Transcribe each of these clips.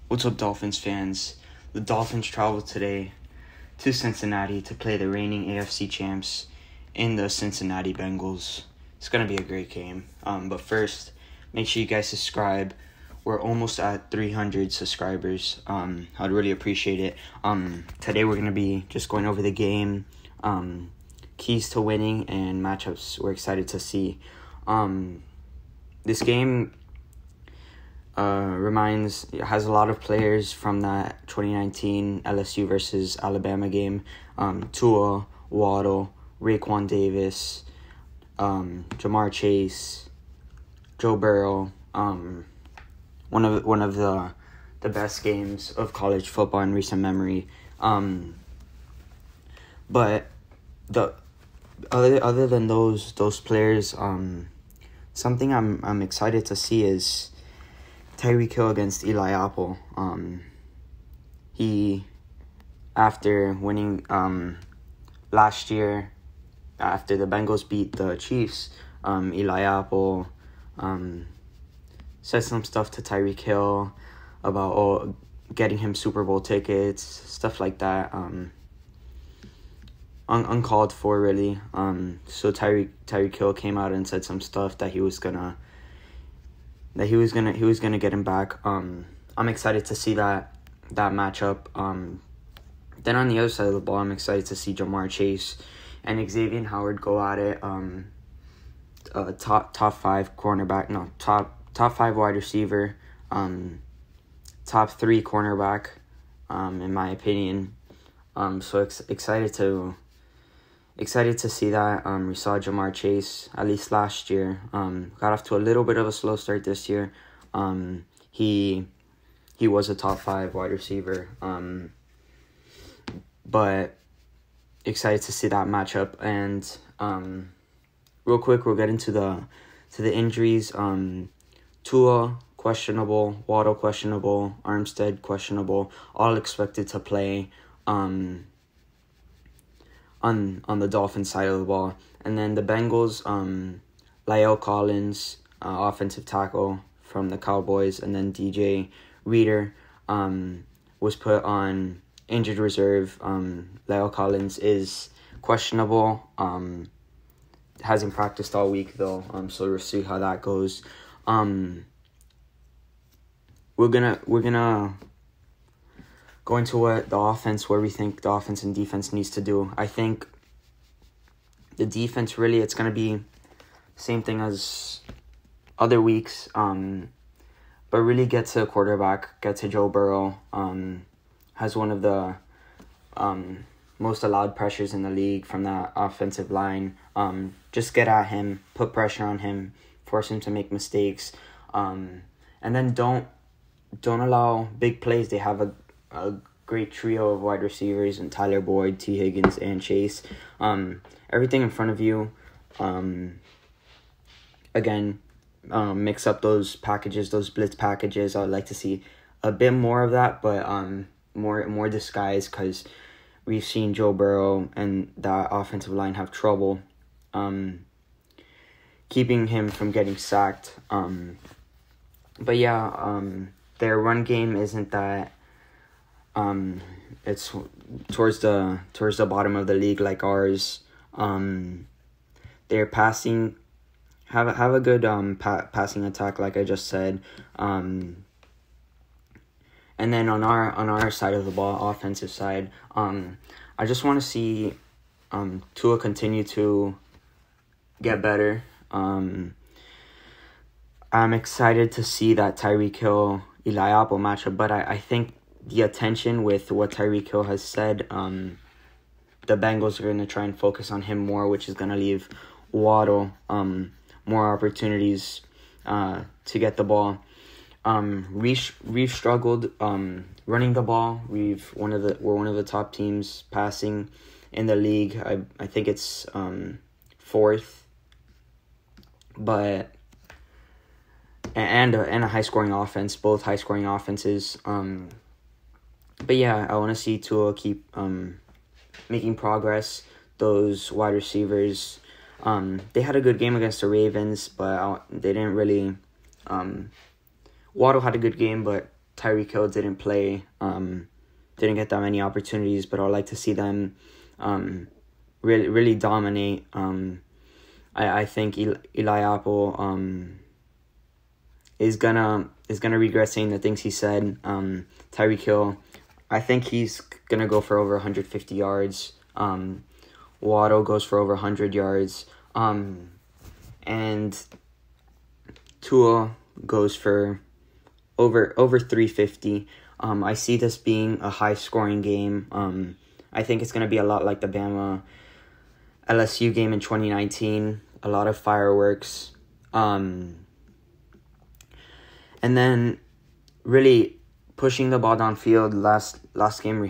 What's up, Dolphins fans? The Dolphins traveled today to Cincinnati to play the reigning AFC champs in the Cincinnati Bengals. It's going to be a great game. But first, make sure you guys subscribe. We're almost at 300 subscribers. I'd really appreciate it. Today we're going to be just going over the game, keys to winning, and matchups we're excited to see. This game has a lot of players from that 2019 LSU versus Alabama game. Tua, Waddle, Raekwon Davis, Jamar Chase, Joe Burrow. One of the best games of college football in recent memory. But the other than those players, something I'm excited to see is Tyreek Hill against Eli Apple. He, after winning last year, after the Bengals beat the Chiefs, Eli Apple said some stuff to Tyreek Hill about getting him Super Bowl tickets, stuff like that. Uncalled for, really. So Tyreek Hill came out and said some stuff that he was gonna get him back. I'm excited to see that matchup. Then on the other side of the ball, I'm excited to see Jamar Chase and Xavier Howard go at it. Top five cornerback, no, top five wide receiver, top three cornerback, in my opinion. So excited to see that. We saw Jamar Chase, at least last year, got off to a little bit of a slow start this year. He was a top five wide receiver. But excited to see that matchup. And real quick, we'll get into the injuries. Tua questionable, Waddle questionable, Armstead questionable, all expected to play on the Dolphins side of the ball. And then the Bengals, La'el Collins, offensive tackle from the Cowboys, and then DJ Reader was put on injured reserve. La'el Collins is questionable. Hasn't practiced all week though. So we'll see how that goes. We're gonna go into where we think the offense and defense needs to do. I think the defense, really, it's going to be same thing as other weeks. But really get to quarterback, get to Joe Burrow. Has one of the most allowed pressures in the league from that offensive line. Just get at him, put pressure on him, force him to make mistakes. And then don't allow big plays. They have a great trio of wide receivers and Tyler Boyd, T. Higgins, and Chase. Everything in front of you. Again, mix up those packages, those blitz packages. I would like to see a bit more of that, but more disguise, because we've seen Joe Burrow and that offensive line have trouble keeping him from getting sacked. But yeah, their run game isn't that. It's towards the bottom of the league like ours. Their passing have a good passing attack, like I just said. And then on our side of the ball, offensive side, I just want to see Tua continue to get better. I'm excited to see that Tyreek Hill Eli Apple matchup, but I think the attention with what Tyreek Hill has said, the Bengals are going to try and focus on him more, which is going to leave Waddle more opportunities to get the ball. We've struggled running the ball. We're one of the top teams passing in the league. I think it's fourth, but and a high scoring offense, both high scoring offenses. But yeah, I want to see Tua keep making progress. Those wide receivers, they had a good game against the Ravens, but they didn't really. Waddle had a good game, but Tyreek Hill didn't play, didn't get that many opportunities, but I'd like to see them really dominate. I think Eli Apple is gonna regret saying the things he said. Tyreek Hill, I think he's gonna go for over 150 yards. Waddle goes for over 100 yards. And Tua goes for over 350. I see this being a high scoring game. I think it's gonna be a lot like the Bama LSU game in 2019. A lot of fireworks. And then really pushing the ball downfield. Last game we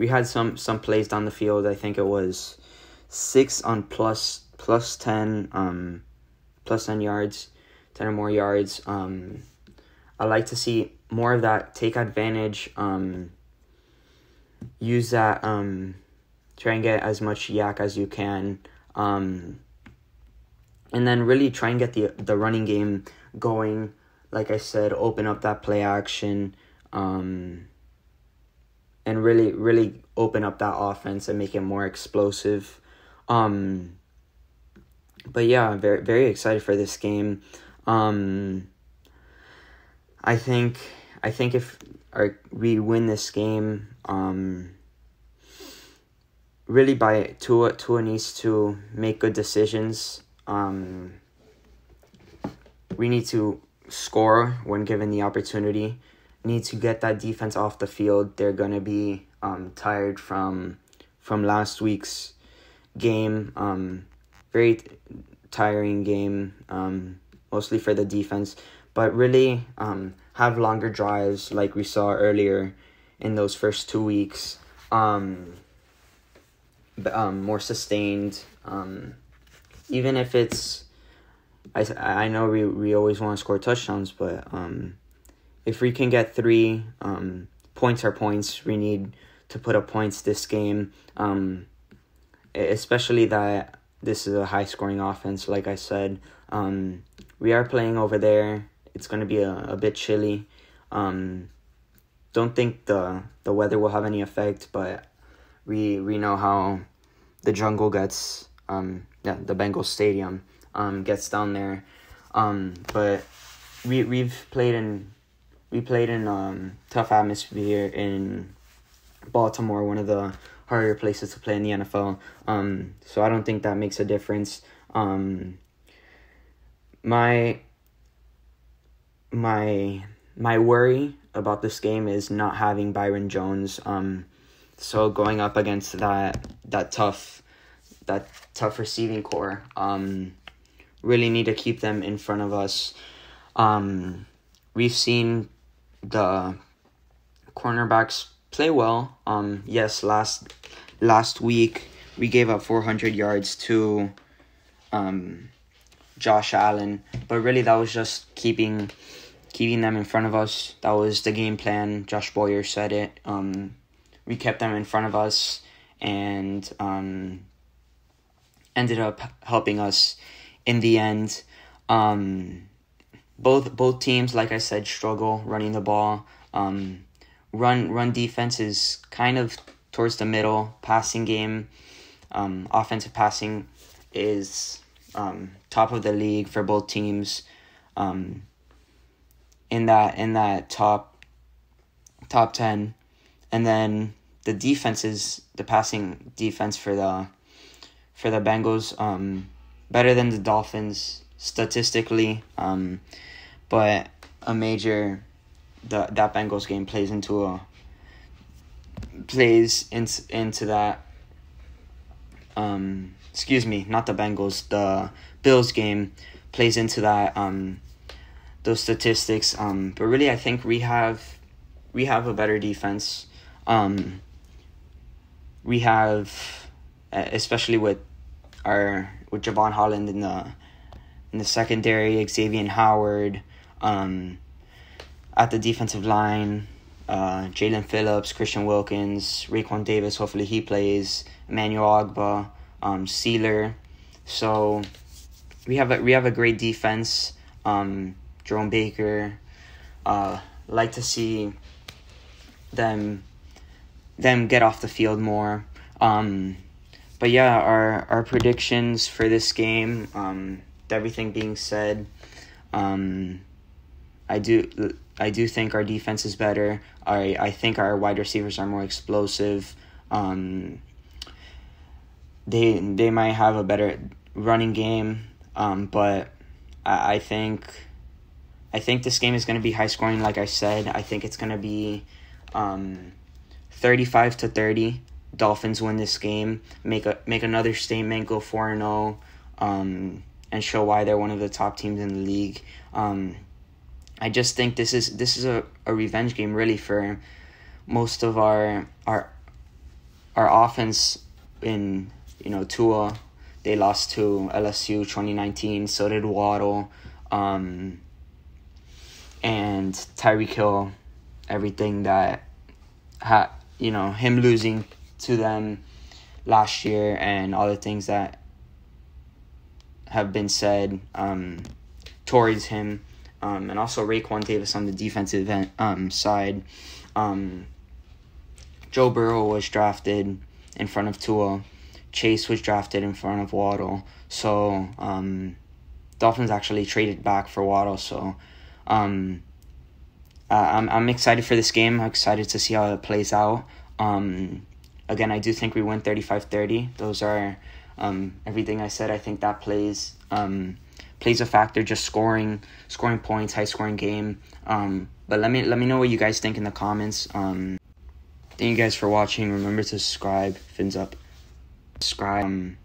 had some plays down the field. I think it was 6 on plus 10 plus 10 yards, 10 or more yards. I like to see more of that. Take advantage. Use that. Try and get as much yak as you can. And then really try and get the running game going. Like I said, open up that play action. And really open up that offense and make it more explosive. But yeah, very, very excited for this game. I think if we win this game, really by Tua needs to make good decisions. We need to score when given the opportunity. Need to get that defense off the field. They're gonna be tired from last week's game. Very tiring game, mostly for the defense. But really have longer drives like we saw earlier in those first 2 weeks. More sustained. Even if it's, I know we always want to score touchdowns, but if we can get 3 points are points, we need to put up points this game. Especially that this is a high-scoring offense, like I said. We are playing over there. It's going to be a bit chilly. Don't think the weather will have any effect, but we know how the jungle gets, the Bengals stadium gets down there. But we played in tough atmosphere in Baltimore, one of the harder places to play in the NFL. So I don't think that makes a difference. My worry about this game is not having Byron Jones. So going up against that tough receiving core, really need to keep them in front of us. We've seen the cornerbacks play well. Yes, last week we gave up 400 yards to Josh Allen, but really that was just keeping them in front of us. That was the game plan. Josh Boyer said it. We kept them in front of us and ended up helping us in the end. Both teams, like I said, struggle running the ball. Run defense is kind of towards the middle. Passing game, offensive passing is top of the league for both teams. In that top 10, and then the defense is the passing defense for the Bengals, better than the Dolphins statistically, but a major that Bengals game plays into that. Excuse me, not the Bengals. The Bills game plays into that. Those statistics. But really, I think we have a better defense. We have, especially with Javon Holland in the secondary, Xavier Howard, at the defensive line, Jalen Phillips, Christian Wilkins, Raekwon Davis. Hopefully he plays. Emmanuel Ogbah, Sealer. So we have a great defense. Jerome Baker, like to see them get off the field more. But yeah, our predictions for this game, everything being said, I do think our defense is better. I think our wide receivers are more explosive. They might have a better running game, but I think this game is going to be high scoring. Like I said, I think it's going to be 35-30. Dolphins win this game, make another statement, go 4-0, and show why they're one of the top teams in the league. I just think this is a revenge game really for most of our offense. In Tua, they lost to LSU 2019. So did Waddle, and Tyreek Hill. Everything that him losing to them last year and all the things that have been said towards him, and also Raekwon Davis on the defensive side. Joe Burrow was drafted in front of Tua. Chase was drafted in front of Waddle. So Dolphins actually traded back for Waddle. So I'm excited for this game. I'm excited to see how it plays out. Again, I do think we win 35-30. Those are everything I said. I think that plays a factor, just scoring points, high scoring game. But let me know what you guys think in the comments. Thank you guys for watching. Remember to subscribe. Fins up. Subscribe.